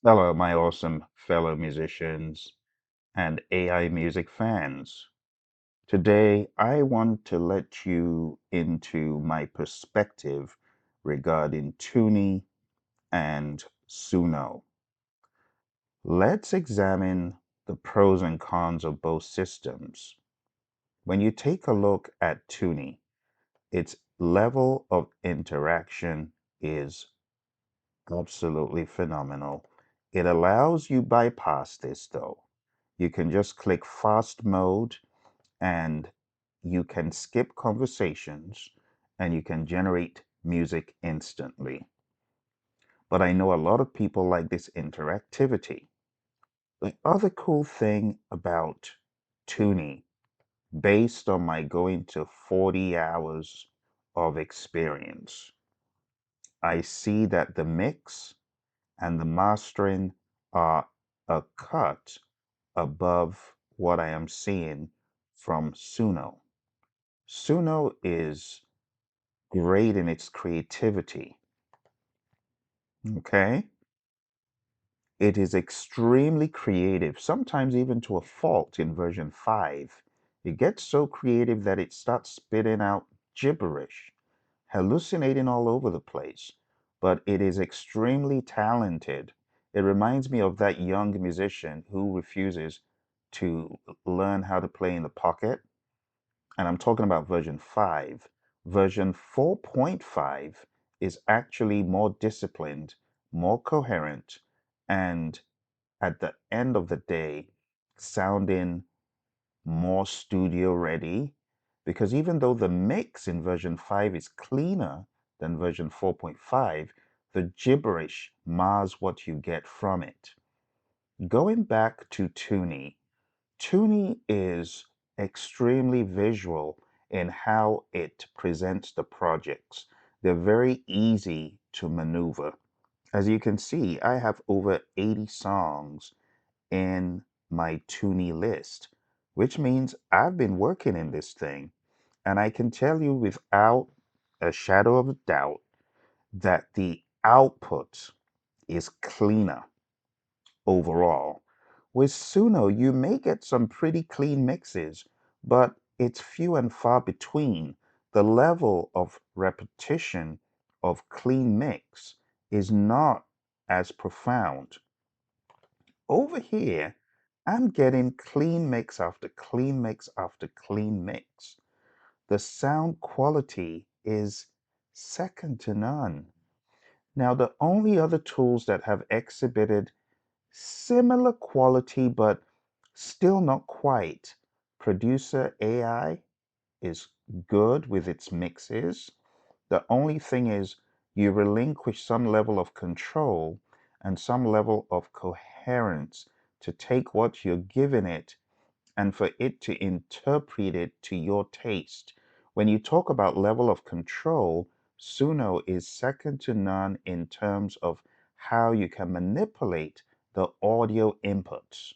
Hello, my awesome fellow musicians and AI music fans. Today, I want to let you into my perspective regarding TUNEE and Suno. Let's examine the pros and cons of both systems. When you take a look at TUNEE, its level of interaction is absolutely phenomenal. It allows you bypass this though. You can just click fast mode and you can skip conversations and you can generate music instantly. But I know a lot of people like this interactivity. The other cool thing about Toony, based on my going to 40 hours of experience, I see that the mix and the mastering are a cut above what I am seeing from Suno. Suno is great in its creativity, okay? It is extremely creative, sometimes even to a fault in version 5. It gets so creative that it starts spitting out gibberish, hallucinating all over the place. But it is extremely talented. It reminds me of that young musician who refuses to learn how to play in the pocket. And I'm talking about version 5. Version 4.5 is actually more disciplined, more coherent, and at the end of the day, sounding more studio ready. Because even though the mix in version 5 is cleaner than version 4.5, the gibberish mars what you get from it. Going back to Toony, Toony is extremely visual in how it presents the projects. They're very easy to maneuver. As you can see, I have over 80 songs in my Toony list, which means I've been working in this thing. And I can tell you without a shadow of a doubt that the output is cleaner overall. With Suno, you may get some pretty clean mixes, but it's few and far between. The level of repetition of clean mix is not as profound. Over here, I'm getting clean mix after clean mix after clean mix. The sound quality is second to none. Now, the only other tools that have exhibited similar quality but still not quite. Producer AI is good with its mixes. The only thing is you relinquish some level of control and some level of coherence to take what you're giving it and for it to interpret it to your taste. When you talk about level of control, Suno is second to none in terms of how you can manipulate the audio inputs.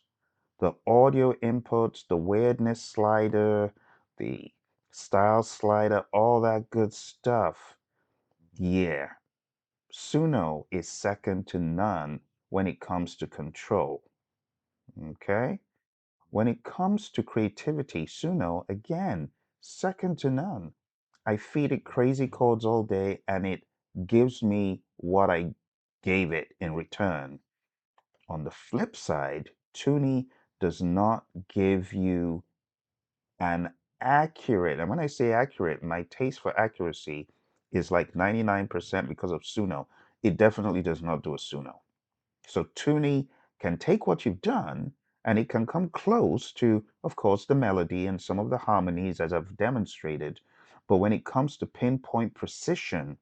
The audio inputs, the weirdness slider, the style slider, all that good stuff. Yeah, Suno is second to none when it comes to control. Okay? When it comes to creativity, Suno, again, second to none. I feed it crazy chords all day and it gives me what I gave it in return. On the flip side, Toony does not give you an accurate, and when I say accurate, my taste for accuracy is like 99% because of Suno. It definitely does not do a Suno. So Toony can take what you've done and it can come close to, of course, the melody and some of the harmonies as I've demonstrated. But when it comes to pinpoint precision,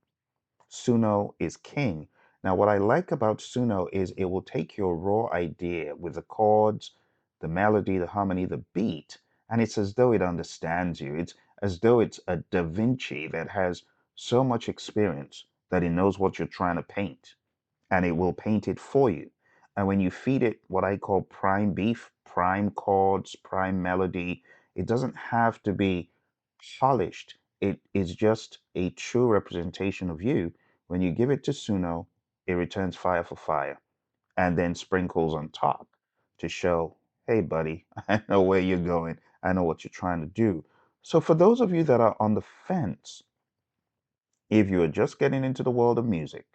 Suno is king. Now, what I like about Suno is it will take your raw idea with the chords, the melody, the harmony, the beat, and it's as though it understands you. It's as though it's a Da Vinci that has so much experience that it knows what you're trying to paint and it will paint it for you. And when you feed it what I call prime beef, prime chords, prime melody, it doesn't have to be polished. It is just a true representation of you. When you give it to Suno, it returns fire for fire. and then sprinkles on top to show, hey, buddy, I know where you're going. I know what you're trying to do. So, for those of you that are on the fence, if you are just getting into the world of music,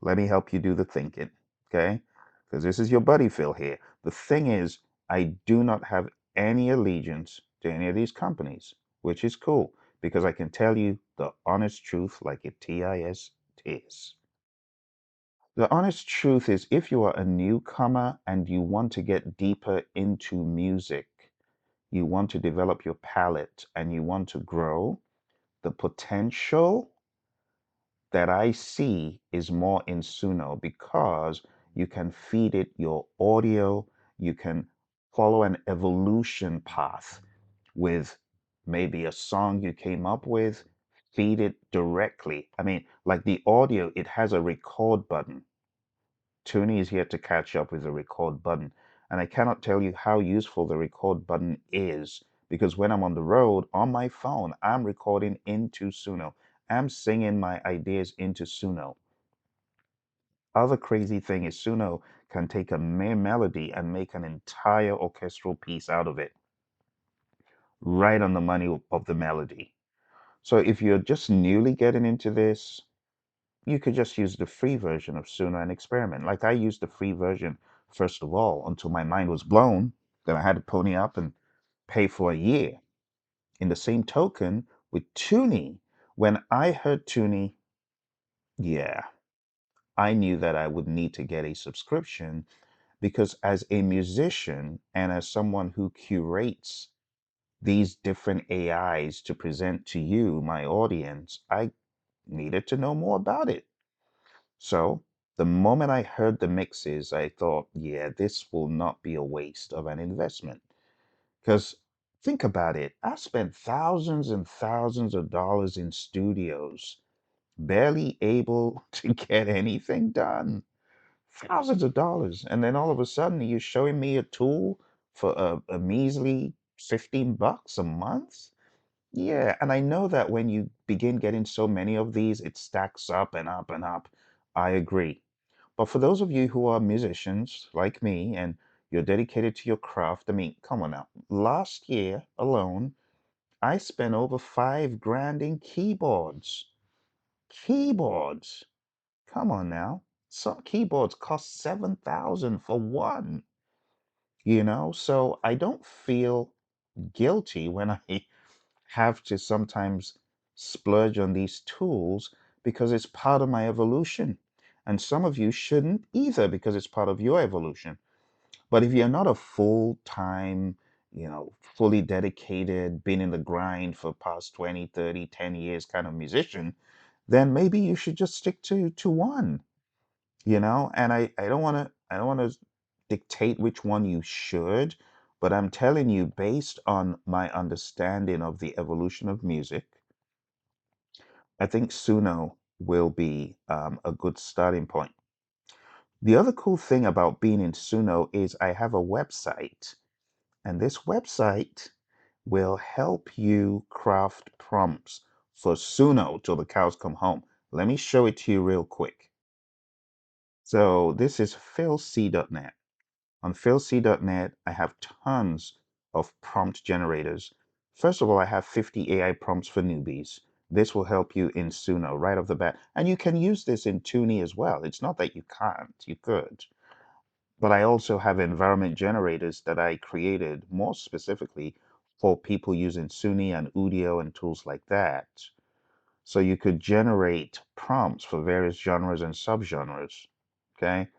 let me help you do the thinking, okay? Because this is your buddy Phil here. The thing is, I do not have any allegiance to any of these companies, which is cool because I can tell you the honest truth like it is. The honest truth is, if you are a newcomer and you want to get deeper into music, you want to develop your palette and you want to grow, the potential that I see is more in Suno because you can feed it your audio, you can follow an evolution path with maybe a song you came up with, feed it directly. I mean, like the audio, it has a record button. TUNEE is here to catch up with the record button. And I cannot tell you how useful the record button is because when I'm on the road on my phone, I'm recording into Suno. I'm singing my ideas into Suno. Other crazy thing is Suno can take a mere melody and make an entire orchestral piece out of it, right on the money of the melody. So if you're just newly getting into this, you could just use the free version of Suno and experiment. Like I used the free version first of all until my mind was blown. Then I had to pony up and pay for a year. In the same token, with TUNEE, when I heard TUNEE, yeah, I knew that I would need to get a subscription because as a musician and as someone who curates these different AIs to present to you, my audience, I needed to know more about it. So the moment I heard the mixes, I thought, yeah, this will not be a waste of an investment. Because think about it, I spent thousands and thousands of dollars in studios, barely able to get anything done. Thousands of dollars. And then all of a sudden, you're showing me a tool for a measly 15 bucks a month? Yeah, and I know that when you begin getting so many of these, it stacks up and up and up. I agree. But for those of you who are musicians like me and you're dedicated to your craft, I mean, come on now. Last year alone, I spent over 5 grand in keyboards. Keyboards. Come on now. Some keyboards cost 7,000 for one, So I don't feel guilty when I have to sometimes splurge on these tools because it's part of my evolution. And some of you shouldn't either because it's part of your evolution. But if you're not a full time, fully dedicated, been in the grind for past 20, 30, 10 years kind of musician, then maybe you should just stick to one. And I don't want to dictate which one you should, but I'm telling you based on my understanding of the evolution of music, I think Suno will be a good starting point. The other cool thing about being in Suno is I have a website, and this website will help you craft prompts for Suno till the cows come home. Let me show it to you real quick. So this is philc.net. On philc.net, I have tons of prompt generators. First of all, I have 50 AI prompts for newbies. This will help you in Suno right off the bat. And you can use this in TUNEE as well. It's not that you can't, you could. But I also have environment generators that I created more specifically for people using SUNY and UDIO and tools like that. So you could generate prompts for various genres and subgenres. Okay.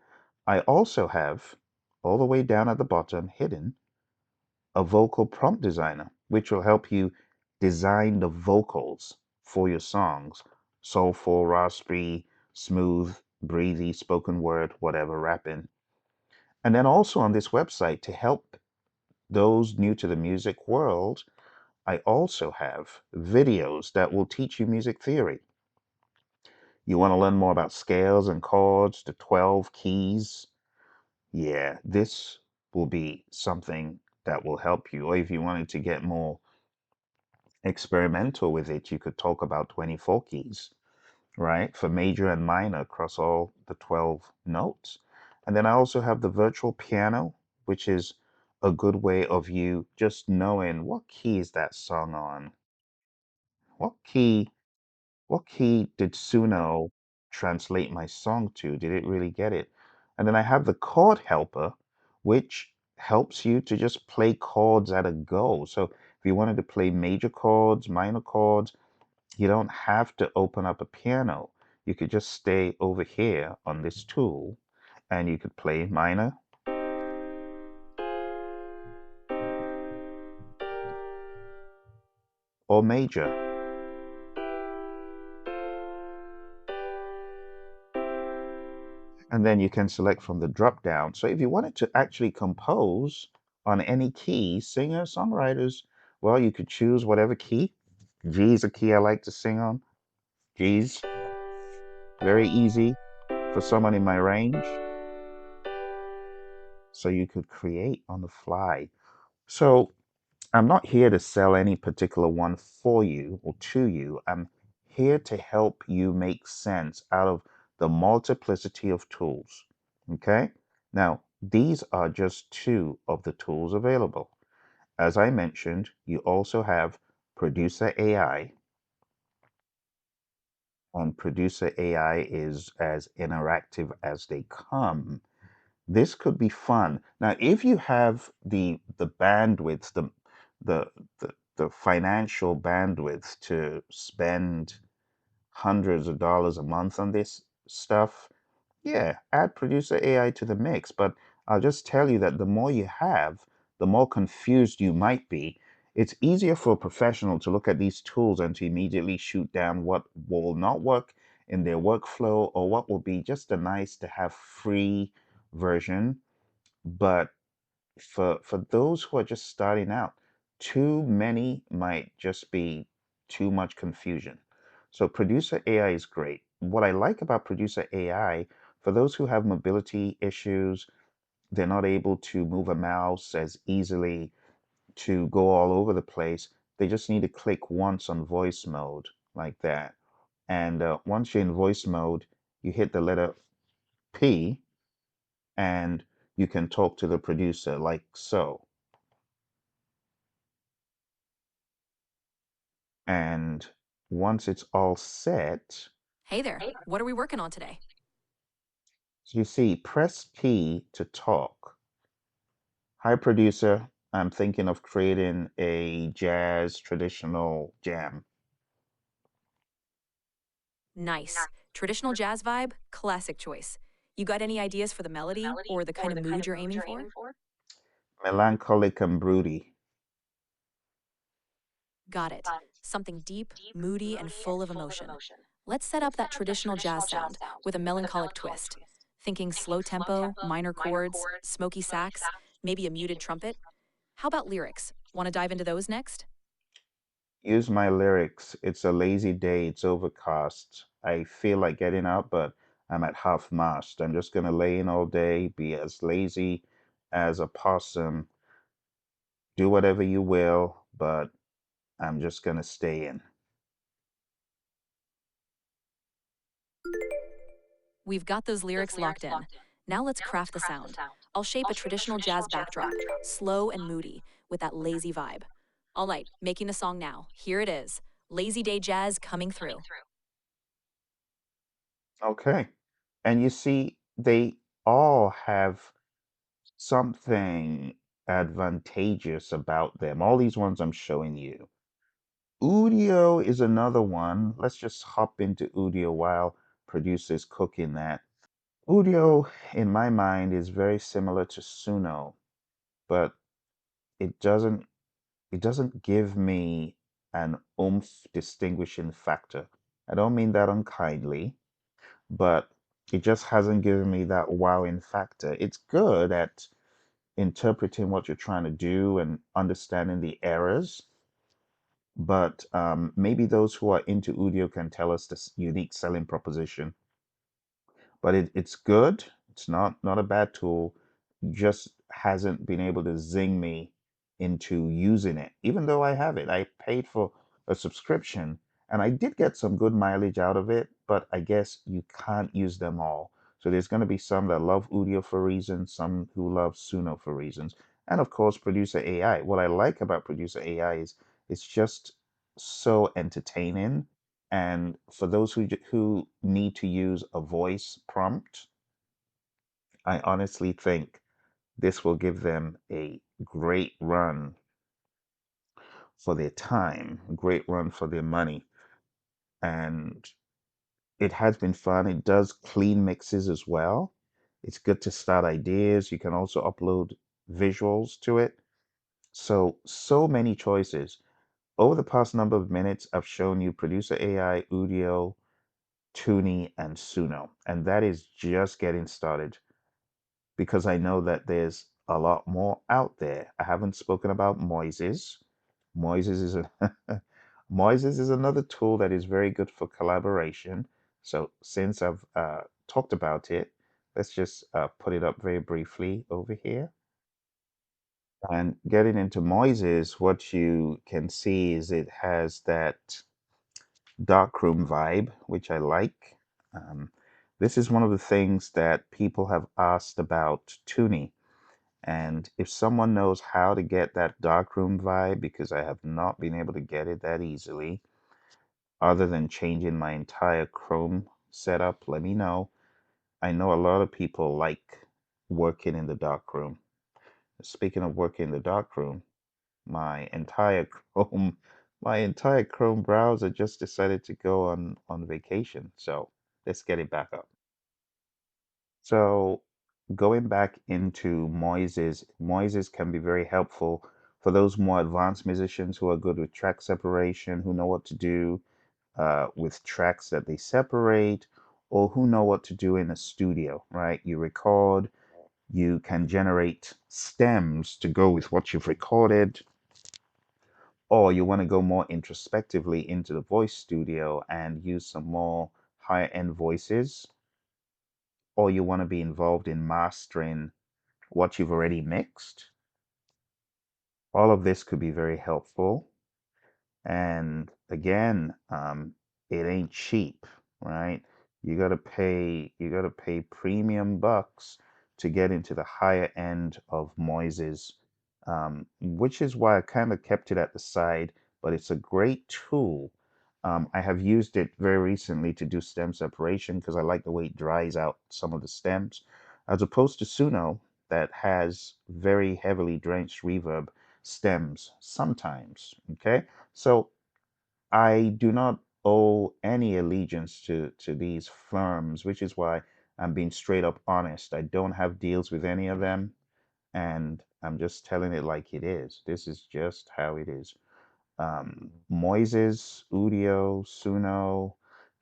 I also have, all the way down at the bottom, hidden, a vocal prompt designer, which will help you design the vocals for your songs. Soulful, raspy, smooth, breathy, spoken word, whatever, rapping. And then also on this website, to help those new to the music world, I also have videos that will teach you music theory. You want to learn more about scales and chords, the 12 keys? Yeah, this will be something that will help you. Or if you wanted to get more experimental with it, you could talk about 24 keys, right? For major and minor across all the 12 notes. And then I also have the virtual piano, which is a good way of you just knowing what key is that song on. What key what key did Suno translate my song to? Did it really get it? And then I have the chord helper, which helps you to just play chords at a go. So if you wanted to play major chords, minor chords, you don't have to open up a piano. You could just stay over here on this tool and you could play minor or major. And then you can select from the drop down. So if you wanted to actually compose on any key, singers, songwriters, well, you could choose whatever key. G is a key I like to sing on. G's, very easy for someone in my range. So you could create on the fly. So I'm not here to sell any particular one for you or to you. I'm here to help you make sense out of the multiplicity of tools. Okay? Now, these are just two of the tools available. As I mentioned, you also have Producer AI, and Producer AI is as interactive as they come. This could be fun. Now, if you have the bandwidth, the the financial bandwidth to spend hundreds of dollars a month on this stuff, yeah, add Producer AI to the mix. But I'll just tell you that the more you have, the more confused you might be. It's easier for a professional to look at these tools and to immediately shoot down what will not work in their workflow or what will be just a nice to have free version. But for those who are just starting out, too many might just be too much confusion. So Producer AI is great. What I like about Producer AI, for those who have mobility issues, they're not able to move a mouse as easily to go all over the place. They just need to click once on voice mode like that. And once you're in voice mode, you hit the letter P and you can talk to the producer like so. And once it's all set, Hey there, what are we working on today? so you see, press P to talk. Hi, producer. I'm thinking of creating a jazz traditional jam. Nice. Traditional jazz vibe, classic choice. You got any ideas for the melody or the kind of mood you're aiming for? Melancholic and broody. Got it. Something deep, moody, and full of emotion. Let's set up that traditional jazz sound with a melancholic twist. Thinking slow tempo, minor chords, smoky sax, maybe a muted trumpet. How about lyrics? Want to dive into those next? Use my lyrics. It's a lazy day. It's overcast. I feel like getting up, but I'm at half mast. I'm just going to lay in all day, be as lazy as a possum. Do whatever you will, but I'm just going to stay in. We've got those lyrics locked in. Now let's craft the sound. I'll shape a traditional jazz backdrop, slow and moody, with that lazy vibe. All right, making the song now. Here it is. Lazy Day Jazz coming through. Okay. And you see, they all have something advantageous about them. All these ones I'm showing you. UDIO is another one. Let's just hop into UDIO while producers cooking that. UDIO, in my mind, is very similar to Suno, but it doesn't it doesn't give me an oomph distinguishing factor. I don't mean that unkindly, but it just hasn't given me that wowing factor. It's good at interpreting what you're trying to do and understanding the errors. But maybe those who are into Udio can tell us this unique selling proposition. But it's good. It's not a bad tool. Just hasn't been able to zing me into using it, even though I have it. I paid for a subscription and I did get some good mileage out of it, but I guess you can't use them all. So there's going to be some that love UDIO for reasons, some who love Suno for reasons, and of course, Producer AI. What I like about Producer AI is it's just so entertaining. And for those who need to use a voice prompt, I honestly think this will give them a great run for their time, a great run for their money. And it has been fun. It does clean mixes as well. It's good to start ideas. You can also upload visuals to it. So many choices. Over the past number of minutes, I've shown you Producer AI, UDIO, TUNEE, and Suno. And that is just getting started because I know that there's a lot more out there. I haven't spoken about Moises. Moises is a Moises is another tool that is very good for collaboration. So since I've talked about it, let's just put it up very briefly over here. And getting into Moises, what you can see is it has that darkroom vibe, which I like. Um, this is one of the things that people have asked about Toony. And if someone knows how to get that darkroom vibe, because I have not been able to get it that easily, other than changing my entire Chrome setup, let me know. I know a lot of people like working in the darkroom. Speaking of working in the darkroom, my entire Chrome, my entire Chrome browser just decided to go on vacation. So let's get it back up. So going back into Moises, Moises can be very helpful for those more advanced musicians who are good with track separation, who know what to do with tracks that they separate, or who know what to do in a studio, right? You record, you can generate stems to go with what you've recorded, or you want to go more introspectively into the voice studio and use some more higher end voices, or you want to be involved in mastering what you've already mixed. All of this could be very helpful. And again, it ain't cheap, right? You gotta pay premium bucks to get into the higher end of Moises, which is why I kind of kept it at the side, but it's a great tool. I have used it very recently to do stem separation because I like the way it dries out some of the stems, as opposed to Suno that has very heavily drenched reverb stems sometimes. Okay, so I do not owe any allegiance to these firms, which is why I'm being straight up honest. I don't have deals with any of them, and I'm just telling it like it is. This is just how it is. Moises, UDIO, Suno,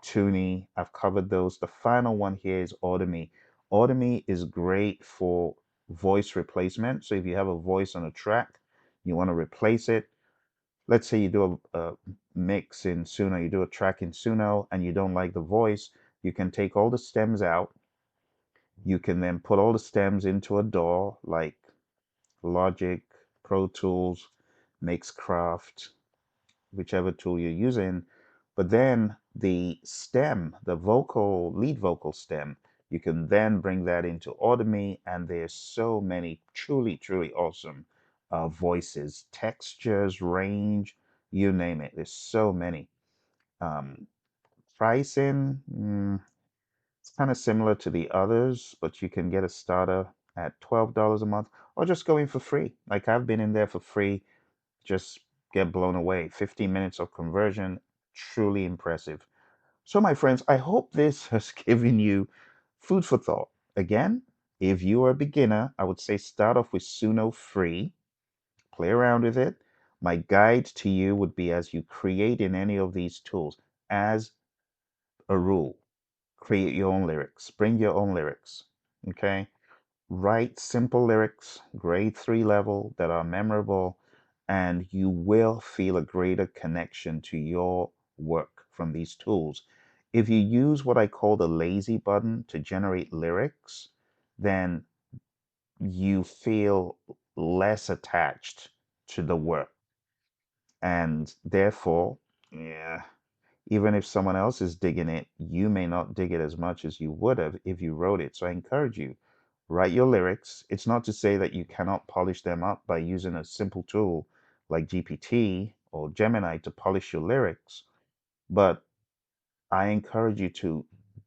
Toony, I've covered those. The final one here is AUDIMEE. AUDIMEE is great for voice replacement. So if you have a voice on a track, you want to replace it. Let's say you do a mix in Suno, you do a track in Suno, and you don't like the voice, you can take all the stems out. You can then put all the stems into a DAW like Logic, Pro Tools, Mixcraft, whichever tool you're using. But then the stem, the lead vocal stem, you can then bring that into AUDIMEE, and there's so many truly, truly awesome voices, textures, range, you name it. There's so many. Um, Pricing, it's kind of similar to the others, but you can get a starter at $12 a month, or just go in for free. Like I've been in there for free, just get blown away. 15 minutes of conversion, truly impressive. So, my friends, I hope this has given you food for thought. Again, if you are a beginner, I would say start off with Suno free, play around with it. My guide to you would be as you create in any of these tools, as a rule, create your own lyrics, bring your own lyrics. Okay? Write simple lyrics, grade 3 level, that are memorable, and you will feel a greater connection to your work from these tools. If you use what I call the lazy button to generate lyrics, then you feel less attached to the work. And therefore, yeah, Even if someone else is digging it, you may not dig it as much as you would have if you wrote it. So I encourage you, write your lyrics. It's not to say that you cannot polish them up by using a simple tool like GPT or Gemini to polish your lyrics, but I encourage you to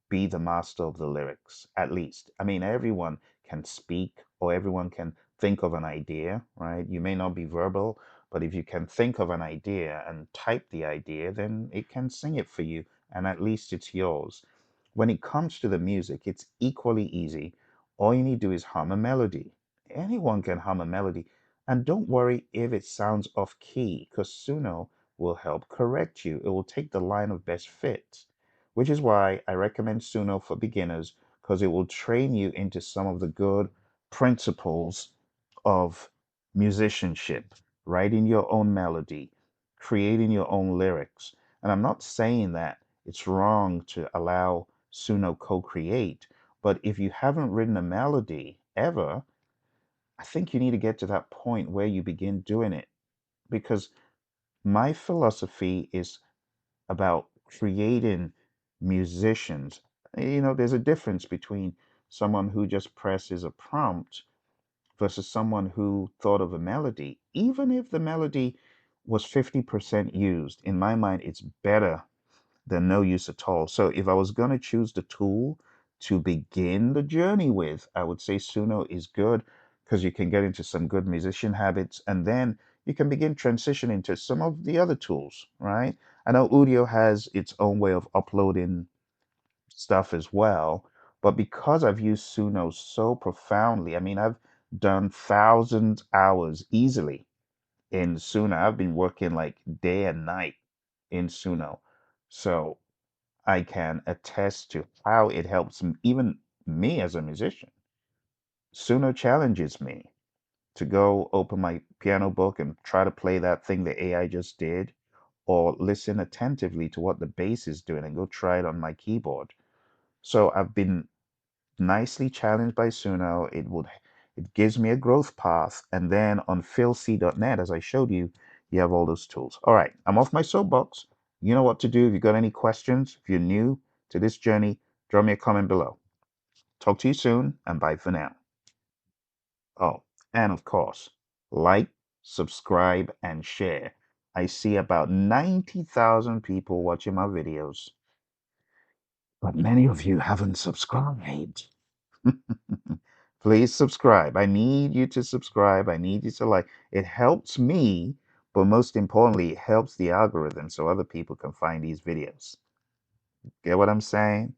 be the master of the lyrics, at least. I mean, everyone can speak or everyone can think of an idea, right? You may not be verbal, but if you can think of an idea and type the idea, then it can sing it for you, and at least it's yours. When it comes to the music, it's equally easy. All you need to do is hum a melody. Anyone can hum a melody. And don't worry if it sounds off key, because Suno will help correct you. It will take the line of best fit, which is why I recommend Suno for beginners, because it will train you into some of the good principles of musicianship, writing your own melody, creating your own lyrics. And I'm not saying that it's wrong to allow Suno co-create, but if you haven't written a melody ever, I think you need to get to that point where you begin doing it, because my philosophy is about creating musicians. There's a difference between someone who just presses a prompt versus someone who thought of a melody. Even if the melody was 50% used, in my mind, it's better than no use at all. So if I was going to choose the tool to begin the journey with, I would say Suno is good because you can get into some good musician habits, and then you can begin transitioning to some of the other tools, right? I know UDIO has its own way of uploading stuff as well, but because I've used Suno so profoundly, I mean, I've done thousands hours easily in Suno. I've been working like day and night in Suno. So I can attest to how it helps even me as a musician. Suno challenges me to go open my piano book and try to play that thing the AI just did, or listen attentively to what the bass is doing and go try it on my keyboard. So I've been nicely challenged by Suno. It gives me a growth path. And then on philc.net, as I showed you, you have all those tools. All right, I'm off my soapbox. You know what to do. If you got any questions, if you're new to this journey, drop me a comment below. Talk to you soon, and bye for now. Oh, and of course, like, subscribe, and share. I see about 90,000 people watching my videos, but many of you haven't subscribed. Please subscribe. I need you to subscribe. I need you to like. It helps me, but most importantly, it helps the algorithm so other people can find these videos. Get what I'm saying?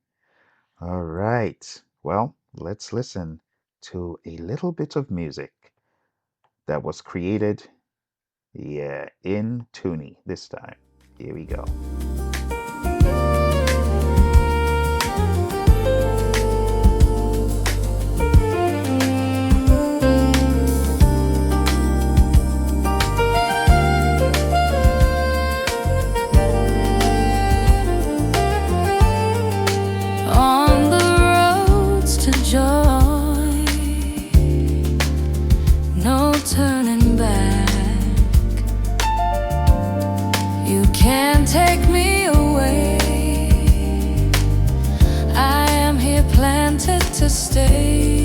All right. Well, let's listen to a little bit of music that was created, yeah, in Toony this time. Here we go. On the roads to joy, no turning back. You can't take me away. I am here planted to stay.